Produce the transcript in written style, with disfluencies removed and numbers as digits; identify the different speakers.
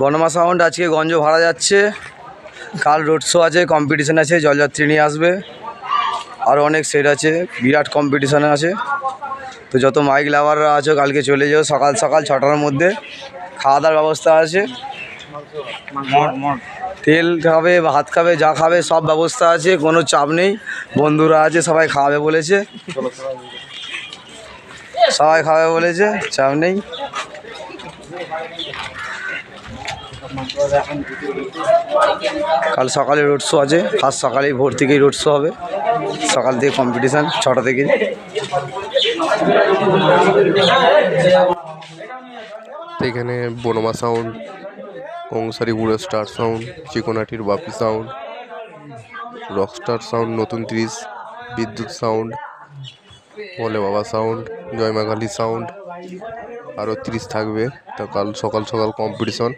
Speaker 1: বনমা sound আজকে গঞ্জ ভাড়া যাচ্ছে, কাল রোড শো আছে, কম্পিটিশান আছে, জলযাত্রী নিয়ে আসবে, আরও অনেক সেট আছে, বিরাট কম্পিটিশান আছে। তো যত মাইক লাভাররা আছো কালকে চলে যাও সকাল সকাল 6টার মধ্যে। খাওয়া দাওয়ার ব্যবস্থা আছে, তেল খাবে ভাত খাবে যা খাবে সব ব্যবস্থা আছে, কোনো চাপ নেই। বন্ধুরা আছে সবাই খাওয়াবে বলেছে, সবাই খাওয়াবে বলেছে, চাপ নেই। কাল সকালে রোড শো আছে, ফার্স্ট সকালেই ভোর থেকেই রোড শো হবে, সকাল থেকে কম্পিটিশান 6টা থেকে।
Speaker 2: এখানে বনমা সাউন্ড, কংসারীপুরের স্টার সাউন্ড, চিকোনাটির বাপি সাউন্ড, রকস্টার সাউন্ড নতুন 30, বিদ্যুৎ সাউন্ড, বলে বাবা সাউন্ড, জয়মাকালী সাউন্ড, আরও 30 থাকবে। তা কাল সকাল সকাল কম্পিটিশন।